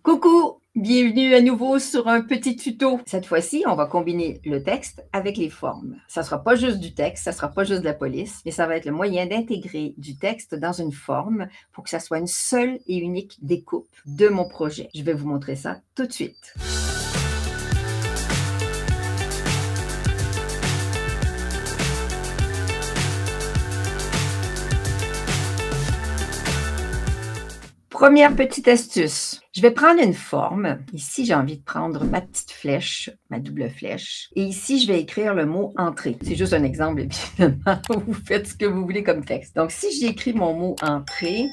Coucou, bienvenue à nouveau sur un petit tuto. Cette fois-ci, on va combiner le texte avec les formes. Ça ne sera pas juste du texte, ça ne sera pas juste de la police, mais ça va être le moyen d'intégrer du texte dans une forme pour que ça soit une seule et unique découpe de mon projet. Je vais vous montrer ça tout de suite. Première petite astuce, je vais prendre une forme. Ici, j'ai envie de prendre ma petite flèche, ma double flèche. Et ici, je vais écrire le mot « entrée ». C'est juste un exemple, évidemment. Vous faites ce que vous voulez comme texte. Donc, si j'écris mon mot « entrée »,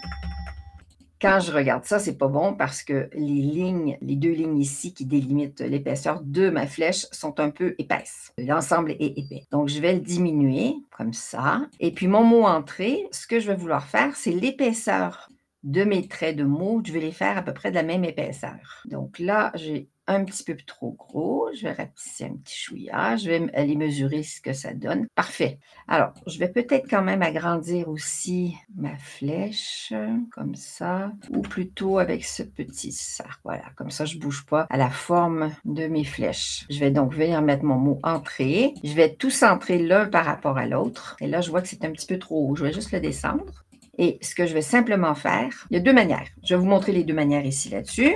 quand je regarde ça, c'est pas bon parce que les deux lignes ici qui délimitent l'épaisseur de ma flèche sont un peu épaisses. L'ensemble est épais. Donc, je vais le diminuer comme ça. Et puis, mon mot « entrée », ce que je vais vouloir faire, c'est l'épaisseur de mes traits de mots, je vais les faire à peu près de la même épaisseur. Donc là, j'ai un petit peu trop gros. Je vais rapetisser un petit chouïa. Je vais aller mesurer ce que ça donne. Parfait. Alors, je vais peut-être quand même agrandir aussi ma flèche, comme ça, ou plutôt avec ce petit cercle. Voilà, comme ça, je ne bouge pas à la forme de mes flèches. Je vais donc venir mettre mon mot « entrée ». Je vais tout centrer l'un par rapport à l'autre. Et là, je vois que c'est un petit peu trop haut. Je vais juste le descendre. Et ce que je vais simplement faire, il y a deux manières. Je vais vous montrer les deux manières ici là-dessus.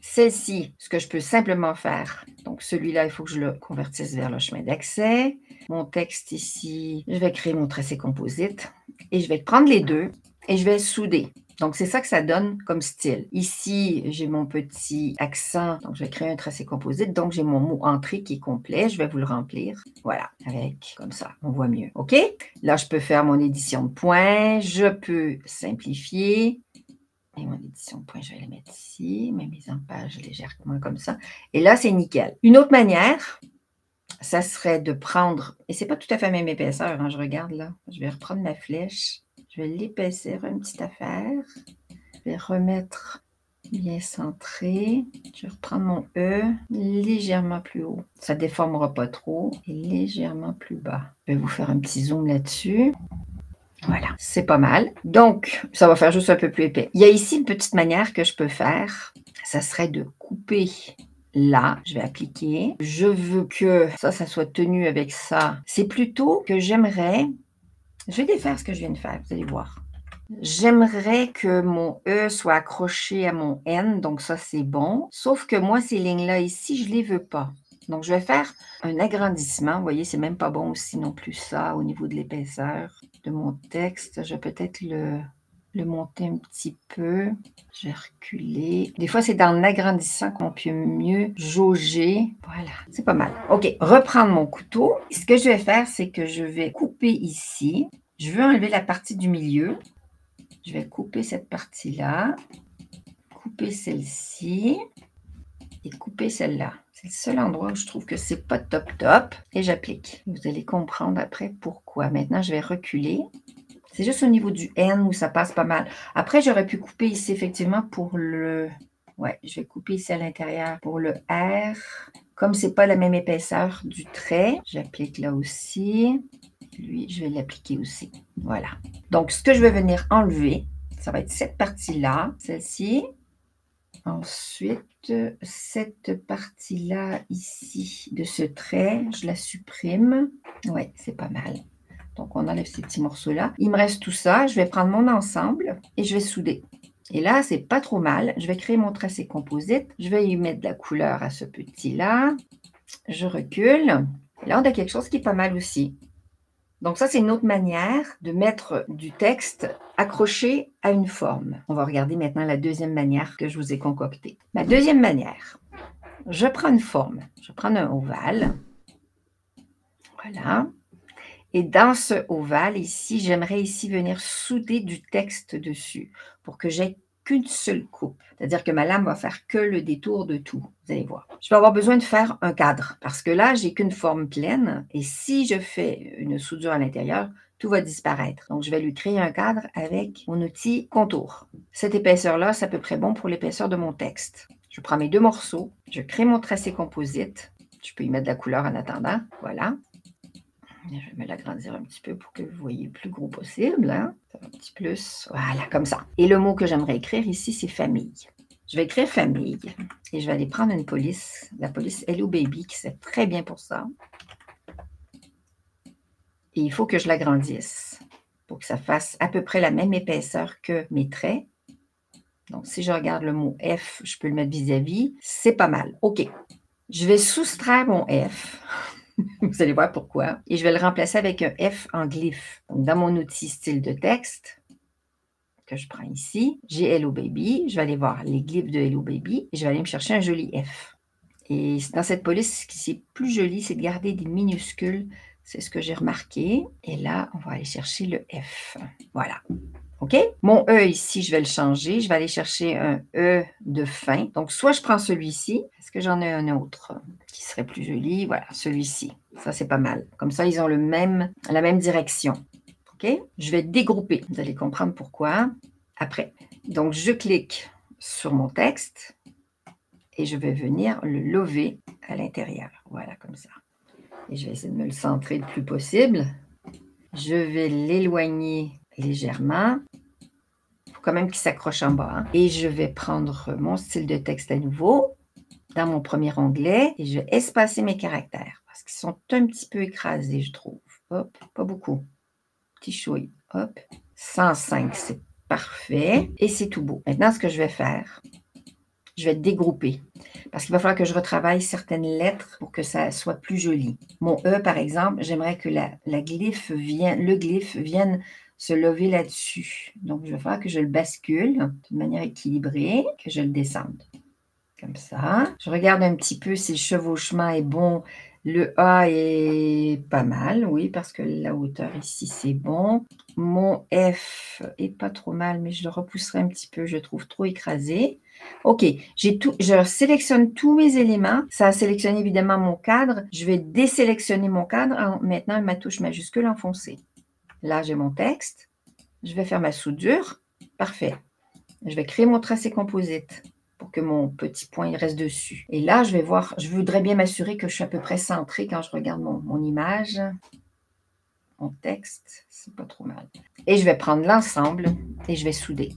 Celle-ci, ce que je peux simplement faire, donc celui-là, il faut que je le convertisse vers le chemin d'accès. Mon texte ici, je vais créer mon tracé composite et je vais prendre les deux et je vais souder. Donc, c'est ça que ça donne comme style. Ici, j'ai mon petit accent, donc je vais créer un tracé composite. Donc, j'ai mon mot « entrée » qui est complet. Je vais vous le remplir. Voilà, avec, comme ça, on voit mieux. OK? Là, je peux faire mon édition de points. Je peux simplifier. Et mon édition de points, je vais la mettre ici. Ma mise en page légèrement comme ça. Et là, c'est nickel. Une autre manière, ça serait de prendre, et c'est pas tout à fait la même épaisseur, hein, je regarde là. Je vais reprendre ma flèche. Je vais l'épaissir une petite affaire. Je vais remettre bien centré. Je vais reprendre mon E légèrement plus haut. Ça ne déformera pas trop. Et légèrement plus bas. Je vais vous faire un petit zoom là-dessus. Voilà, c'est pas mal. Donc, ça va faire juste un peu plus épais. Il y a ici une petite manière que je peux faire. Ça serait de couper là. Je vais appliquer. Je veux que ça soit tenu avec ça. C'est plutôt que j'aimerais... Je vais défaire ce que je viens de faire, vous allez voir. J'aimerais que mon E soit accroché à mon N, donc ça c'est bon. Sauf que moi, ces lignes-là ici, je ne les veux pas. Donc, je vais faire un agrandissement. Vous voyez, c'est même pas bon aussi non plus ça au niveau de l'épaisseur de mon texte. Je vais peut-être le monter un petit peu. Je vais reculer. Des fois, c'est dans l'agrandissant qu'on peut mieux jauger. Voilà, c'est pas mal. OK, reprendre mon couteau. Ce que je vais faire, c'est que je vais couper ici. Je veux enlever la partie du milieu. Je vais couper cette partie-là. Couper celle-ci. Et couper celle-là. C'est le seul endroit où je trouve que c'est pas top. Et j'applique. Vous allez comprendre après pourquoi. Maintenant, je vais reculer. C'est juste au niveau du N où ça passe pas mal. Après, j'aurais pu couper ici effectivement pour le... Ouais, je vais couper ici à l'intérieur pour le R. Comme c'est pas la même épaisseur du trait, j'applique là aussi. Lui, je vais l'appliquer aussi. Voilà. Donc, ce que je vais venir enlever, ça va être cette partie-là, celle-ci. Ensuite, cette partie-là ici de ce trait, je la supprime. Oui, c'est pas mal. Donc, on enlève ces petits morceaux-là. Il me reste tout ça. Je vais prendre mon ensemble et je vais souder. Et là, c'est pas trop mal. Je vais créer mon tracé composite. Je vais y mettre de la couleur à ce petit-là. Je recule. Et là, on a quelque chose qui est pas mal aussi. Donc ça, c'est une autre manière de mettre du texte accroché à une forme. On va regarder maintenant la deuxième manière que je vous ai concoctée. Ma deuxième manière, je prends une forme. Je prends un ovale. Voilà. Et dans ce ovale ici, j'aimerais ici venir souder du texte dessus pour que j'aie qu'une seule coupe. C'est-à-dire que ma lame va faire que le détour de tout. Vous allez voir. Je vais avoir besoin de faire un cadre parce que là, j'ai qu'une forme pleine. Et si je fais une soudure à l'intérieur, tout va disparaître. Donc, je vais lui créer un cadre avec mon outil contour. Cette épaisseur-là, c'est à peu près bon pour l'épaisseur de mon texte. Je prends mes deux morceaux, je crée mon tracé composite. Je peux y mettre de la couleur en attendant. Voilà. Je vais me l'agrandir un petit peu pour que vous voyez le plus gros possible. Hein? Un petit plus. Voilà, comme ça. Et le mot que j'aimerais écrire ici, c'est famille. Je vais écrire famille et je vais aller prendre une police, la police Hello Baby qui c'est très bien pour ça. Et il faut que je l'agrandisse pour que ça fasse à peu près la même épaisseur que mes traits. Donc, si je regarde le mot F, je peux le mettre vis-à-vis. C'est pas mal. OK. Je vais soustraire mon F. Vous allez voir pourquoi. Et je vais le remplacer avec un F en glyphe. Donc, dans mon outil style de texte, que je prends ici, j'ai Hello Baby. Je vais aller voir les glyphes de Hello Baby et je vais aller me chercher un joli F. Et dans cette police, ce qui est plus joli, c'est de garder des minuscules. C'est ce que j'ai remarqué. Et là, on va aller chercher le F. Voilà. OK? Mon E ici, je vais le changer. Je vais aller chercher un E de fin. Donc, soit je prends celui-ci. Est-ce que j'en ai un autre qui serait plus joli? Voilà, celui-ci. Ça, c'est pas mal. Comme ça, ils ont la même direction. OK? Je vais dégrouper. Vous allez comprendre pourquoi après. Donc, je clique sur mon texte et je vais venir le lever à l'intérieur. Voilà, comme ça. Et je vais essayer de me le centrer le plus possible. Je vais l'éloigner légèrement. Il faut quand même qu'il s'accroche en bas. Hein. Et je vais prendre mon style de texte à nouveau dans mon premier onglet et je vais espacer mes caractères parce qu'ils sont un petit peu écrasés, je trouve. Hop, pas beaucoup. Petit chouille. Hop. 105, c'est parfait. Et c'est tout beau. Maintenant, ce que je vais faire, je vais dégrouper parce qu'il va falloir que je retravaille certaines lettres pour que ça soit plus joli. Mon E, par exemple, j'aimerais que le glyphe vienne se lever là-dessus. Donc, il va falloir que je le bascule de manière équilibrée, que je le descende. Comme ça. Je regarde un petit peu si le chevauchement est bon. Le A est pas mal, oui, parce que la hauteur ici, c'est bon. Mon F est pas trop mal, mais je le repousserai un petit peu, je le trouve trop écrasé. OK, je sélectionne tous mes éléments. Ça a sélectionné évidemment mon cadre. Je vais désélectionner mon cadre en maintenant ma touche majuscule enfoncée. Là, j'ai mon texte. Je vais faire ma soudure. Parfait. Je vais créer mon tracé composite pour que mon petit point il reste dessus. Et là, je vais voir, je voudrais bien m'assurer que je suis à peu près centrée quand je regarde mon image. Mon texte, c'est pas trop mal. Et je vais prendre l'ensemble et je vais souder.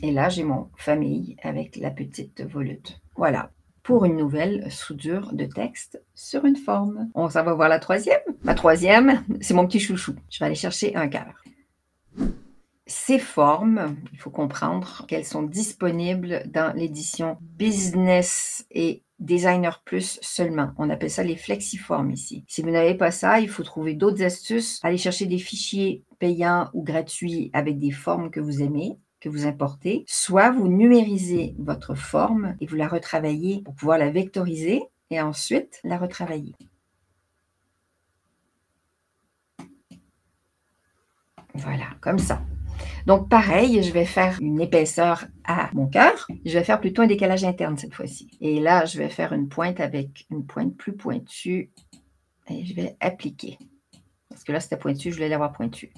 Et là, j'ai mon famille avec la petite volute. Voilà, pour une nouvelle soudure de texte sur une forme. On s'en va voir la troisième. Ma troisième, c'est mon petit chouchou. Je vais aller chercher un cœur. Ces formes, il faut comprendre qu'elles sont disponibles dans l'édition Business et Designer Plus seulement. On appelle ça les flexiformes ici. Si vous n'avez pas ça, il faut trouver d'autres astuces. Aller chercher des fichiers payants ou gratuits avec des formes que vous aimez, que vous importez. Soit vous numérisez votre forme et vous la retravaillez pour pouvoir la vectoriser et ensuite la retravailler. Voilà, comme ça. Donc, pareil, je vais faire une épaisseur à mon cœur. Je vais faire plutôt un décalage interne cette fois-ci. Et là, je vais faire une pointe avec une pointe plus pointue. Et je vais appliquer. Parce que là, c'était pointu, je voulais l'avoir pointu.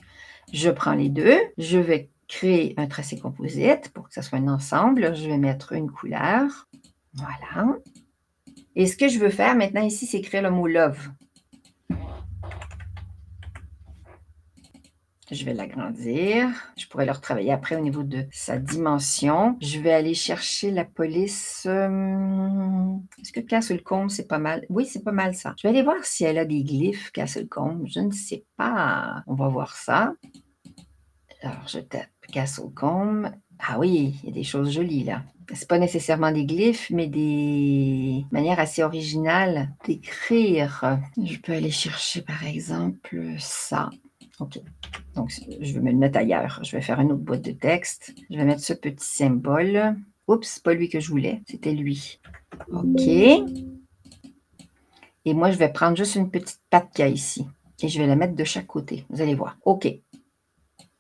Je prends les deux. Je vais créer un tracé composite pour que ça soit un ensemble. Je vais mettre une couleur. Voilà. Et ce que je veux faire maintenant ici, c'est écrire le mot « love ». Je vais l'agrandir. Je pourrais le retravailler après au niveau de sa dimension. Je vais aller chercher la police. Est-ce que Castlecombe, c'est pas mal? Oui, c'est pas mal ça. Je vais aller voir si elle a des glyphes, Castlecombe. Je ne sais pas. On va voir ça. Alors, je tape Castlecombe. Ah oui, il y a des choses jolies là. C'est pas nécessairement des glyphes, mais des manières assez originales d'écrire. Je peux aller chercher par exemple ça. OK. Donc, je vais me le mettre ailleurs. Je vais faire une autre boîte de texte. Je vais mettre ce petit symbole. Oups, c'est pas lui que je voulais. C'était lui. OK. Et moi, je vais prendre juste une petite patte qu'il y a ici. Et je vais la mettre de chaque côté. Vous allez voir. OK.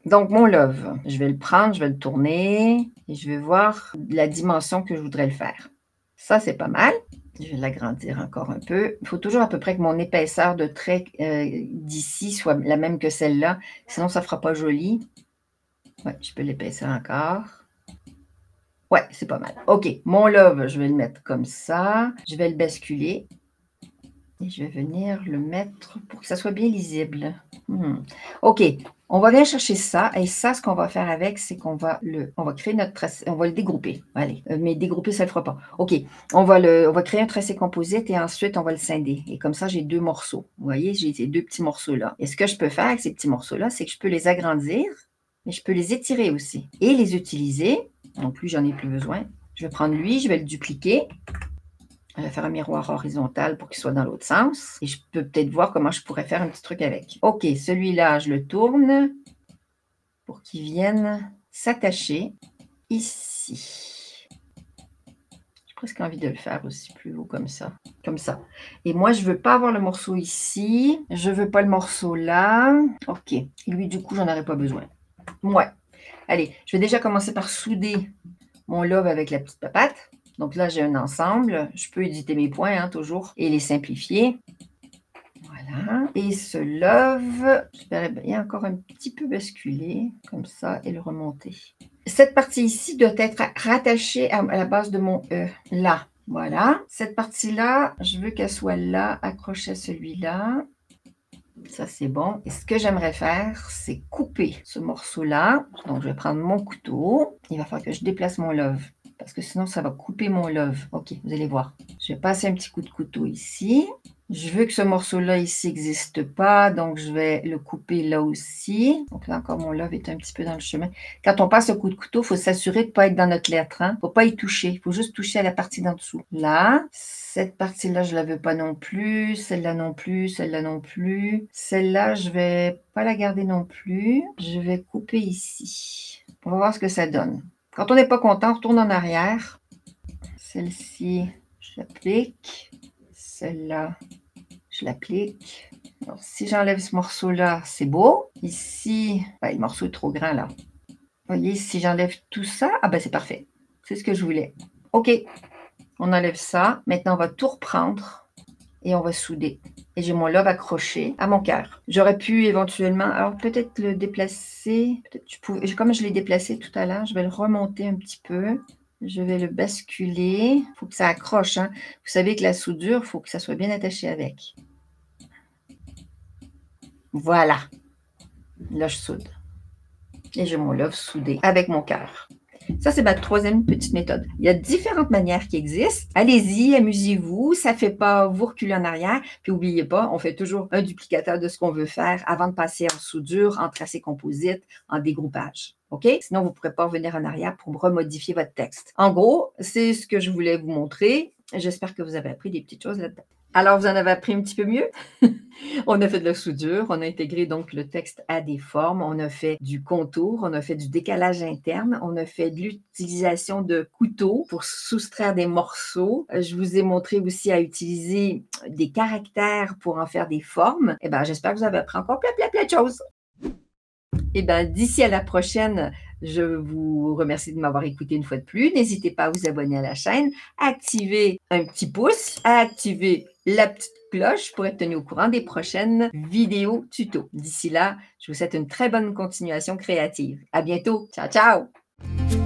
Donc, mon love, je vais le prendre, je vais le tourner. Et je vais voir la dimension que je voudrais le faire. Ça, c'est pas mal. Je vais l'agrandir encore un peu. Il faut toujours à peu près que mon épaisseur de trait d'ici soit la même que celle-là. Sinon, ça ne fera pas joli. Oui, je peux l'épaissir encore. Ouais, c'est pas mal. OK, mon love, je vais le mettre comme ça. Je vais le basculer. Et je vais venir le mettre pour que ça soit bien lisible. OK, on va venir chercher ça. Et ça, ce qu'on va faire avec, c'est qu'on va créer notre tracé. On va le dégrouper. Allez, mais dégrouper, ça ne le fera pas. OK, on va créer un tracé composite et ensuite, on va le scinder. Et comme ça, j'ai 2 morceaux. Vous voyez, j'ai ces 2 petits morceaux-là. Et ce que je peux faire avec ces petits morceaux-là, c'est que je peux les agrandir, mais je peux les étirer aussi et les utiliser. Donc, lui, j'en ai plus besoin. Je vais prendre lui, je vais le dupliquer. Je vais faire un miroir horizontal pour qu'il soit dans l'autre sens. Et je peux peut-être voir comment je pourrais faire un petit truc avec. OK, celui-là, je le tourne pour qu'il vienne s'attacher ici. J'ai presque envie de le faire aussi plus haut comme ça. Comme ça. Et moi, je ne veux pas avoir le morceau ici. Je ne veux pas le morceau là. OK. Et lui, du coup, j'en aurais pas besoin. Ouais. Allez, je vais déjà commencer par souder mon love avec la petite papate. Donc là, j'ai un ensemble. Je peux éditer mes points, hein, toujours, et les simplifier. Voilà. Et ce love, je verrais bien encore un petit peu basculer, comme ça, et le remonter. Cette partie ici doit être rattachée à la base de mon E, là. Voilà. Cette partie-là, je veux qu'elle soit là, accrochée à celui-là. Ça, c'est bon. Et ce que j'aimerais faire, c'est couper ce morceau-là. Donc, je vais prendre mon couteau. Il va falloir que je déplace mon love, parce que sinon, ça va couper mon love. OK, vous allez voir. Je vais passer un petit coup de couteau ici. Je veux que ce morceau-là ici n'existe pas, donc je vais le couper là aussi. Donc là encore, mon love est un petit peu dans le chemin. Quand on passe le coup de couteau, il faut s'assurer de ne pas être dans notre lettre. Il ne faut pas y toucher. Il faut juste toucher à la partie d'en dessous. Là, cette partie-là, je ne la veux pas non plus. Celle-là non plus. Celle-là non plus. Celle-là, je ne vais pas la garder non plus. Je vais couper ici. On va voir ce que ça donne. Quand on n'est pas content, on retourne en arrière. Celle-ci, je l'applique. Celle-là, je l'applique. Alors, si j'enlève ce morceau-là, c'est beau. Ici, ben, le morceau est trop grand là. Vous voyez, si j'enlève tout ça, ah ben c'est parfait. C'est ce que je voulais. OK, on enlève ça. Maintenant, on va tout reprendre et on va souder. Et j'ai mon love accroché à mon cœur. J'aurais pu éventuellement, alors peut-être le déplacer. Comme je l'ai déplacé tout à l'heure, je vais le remonter un petit peu. Je vais le basculer. Il faut que ça accroche. Hein. Vous savez que la soudure, il faut que ça soit bien attaché avec. Voilà. Là, je soude. Et j'ai mon love soudé avec mon cœur. Ça, c'est ma troisième petite méthode. Il y a différentes manières qui existent. Allez-y, amusez-vous. Ça ne fait pas vous reculer en arrière. Puis, n'oubliez pas, on fait toujours un duplicateur de ce qu'on veut faire avant de passer en soudure, en tracé composite, en dégroupage. OK? Sinon, vous ne pourrez pas revenir en arrière pour remodifier votre texte. En gros, c'est ce que je voulais vous montrer. J'espère que vous avez appris des petites choses là-dedans. Alors, vous en avez appris un petit peu mieux? On a fait de la soudure, on a intégré donc le texte à des formes, on a fait du contour, on a fait du décalage interne, on a fait de l'utilisation de couteaux pour soustraire des morceaux. Je vous ai montré aussi à utiliser des caractères pour en faire des formes. Eh bien, j'espère que vous avez appris encore plein de choses. Eh bien, d'ici à la prochaine, je vous remercie de m'avoir écouté une fois de plus. N'hésitez pas à vous abonner à la chaîne, à activer un petit pouce, à activer la petite cloche pour être tenu au courant des prochaines vidéos tuto. D'ici là, je vous souhaite une très bonne continuation créative. À bientôt. Ciao, ciao!